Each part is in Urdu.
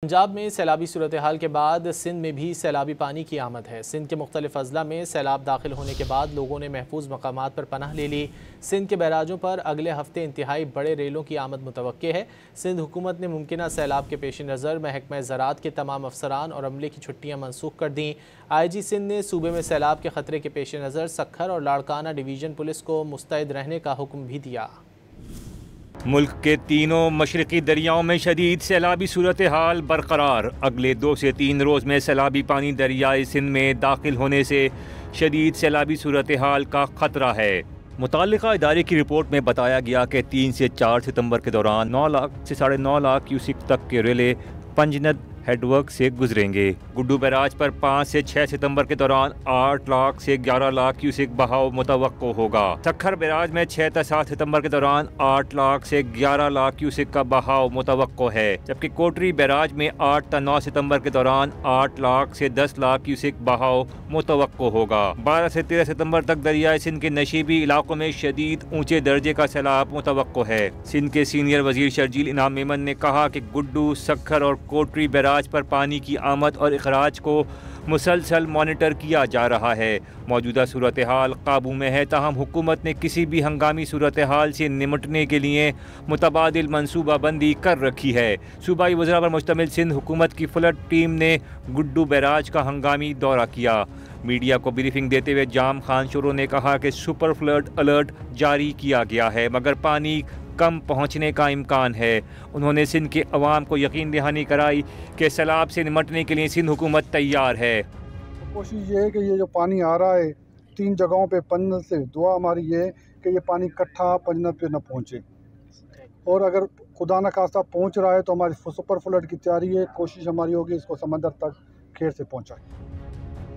پنجاب میں سیلابی صورتحال کے بعد سندھ میں بھی سیلابی پانی کی آمد ہے۔ سندھ کے مختلف اضلاع میں سیلاب داخل ہونے کے بعد لوگوں نے محفوظ مقامات پر پناہ لے لی۔ سندھ کے بیراجوں پر اگلے ہفتے انتہائی بڑے ریلوں کی آمد متوقع ہے۔ سندھ حکومت نے ممکنہ سیلاب کے پیش نظر محکمہ زراعت کے تمام افسران اور عملے کی چھٹیاں منسوخ کر دیں۔ آئی جی سندھ نے صوبے میں سیلاب کے خطرے کے پیش نظر سکھر اور لاڑکانہ ڈویژن پولیس کو مستعد رہنے کا حکم بھی دیا۔ ملک کے تینوں مشرقی دریاؤں میں شدید سیلابی صورتحال برقرار۔ اگلے 2 سے 3 روز میں سیلابی پانی دریائے سندھ میں داخل ہونے سے شدید سیلابی صورتحال کا خطرہ ہے۔ متعلقہ ادارے کی رپورٹ میں بتایا گیا کہ 3 سے 4 ستمبر کے دوران 9 لاکھ سے 9.5 لاکھ کیوسک تک کے ریلے پنجند ہیڈ ورک سے گزریں گے۔ گڈو بیراج پر 5 سے 6 ستمبر کے دوران 8 لاکھ سے 11 لاکھ کیوسک بہاؤ متوقع ہوگا۔ سکھر بیراج میں 6 تا 7 ستمبر کے دوران 8 لاکھ سے 11 لاکھ کیوسک کا بہاؤ متوقع ہے، جبکہ کوٹری بیراج میں 8 تا 9 ستمبر کے دوران 8 لاکھ سے 10 لاکھ کیوسک بہاؤ متوقع ہوگا۔ 12 سے 13 ستمبر تک دریائے سندھ کے نشیبی علاقوں میں شدید اونچے درجے کا سیلاب متوقع ہے۔ سندھ کے سینئر وزیر شرجیل انعام میمن نے کہا کہ گڈو، سکھر اور کوٹری بیراج پر پانی کی آمد اور اخراج کو مسلسل مانیٹر کیا جا رہا ہے۔ موجودہ صورتحال قابو میں ہے، تاہم حکومت نے کسی بھی ہنگامی صورتحال سے نمٹنے کے لیے متبادل منصوبہ بندی کر رکھی ہے۔ صوبائی وزراء پر مشتمل سندھ حکومت کی فلڈ ٹیم نے گڈو بیراج کا ہنگامی دورہ کیا۔ میڈیا کو بریفنگ دیتے ہوئے جام خان شورو نے کہا کہ سپر فلڈ الرٹ جاری کیا گیا ہے، مگر پانی کم پہنچنے کا امکان ہے۔ انہوں نے سندھ کے عوام کو یقین دہانی کرائی کہ سیلاب سے نمٹنے کے لیے سندھ حکومت تیار ہے۔ کوشش یہ ہے کہ یہ جو پانی آ رہا ہے 3 جگہوں پہ پنجند سے، دعا ہماری یہ ہے کہ یہ پانی کٹھا پنجند پہ نہ پہنچے، اور اگر خدا نہ خواستہ پہنچ رہا ہے تو ہماری سپر فلڈ کی تیاری ہے، کوشش ہماری ہوگی اس کو سمندر تک خیر سے پہنچائیں۔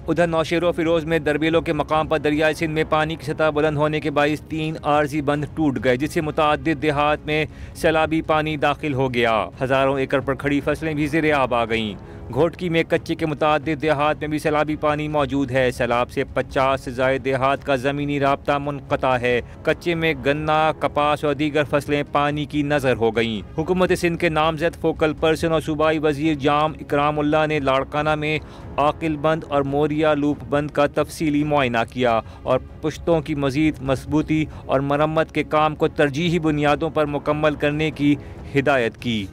ادھر نوشہرہ و فیروز میں دربیلوں کے مقام پر دریائے سندھ میں پانی کی سطح بلند ہونے کے باعث 3 عارضی بند ٹوٹ گئے، جس سے متعدد دیہات میں سیلابی پانی داخل ہو گیا۔ ہزاروں ایکڑ پر کھڑی فصلیں بھی زیر آب آ گئیں۔ گھوٹکی میں کچے کے متعدد دیہات میں بھی سیلابی پانی موجود ہے۔ سیلاب سے 50 سے زائد دیہات کا زمینی رابطہ منقطع ہے۔ کچے میں گنا، کپاس اور دیگر فصلیں پانی کی نظر ہو گئیں۔ حکومت سندھ کے نامزد فوکل پرسن اور صوبائی وزیر جام اکرام اللہ نے لاڑکانہ میں عاقل بند اور موریا لوپ بند کا تفصیلی معائنہ کیا اور پشتوں کی مزید مضبوطی اور مرمت کے کام کو ترجیحی بنیادوں پر مکمل کرنے کی ہدایت کی۔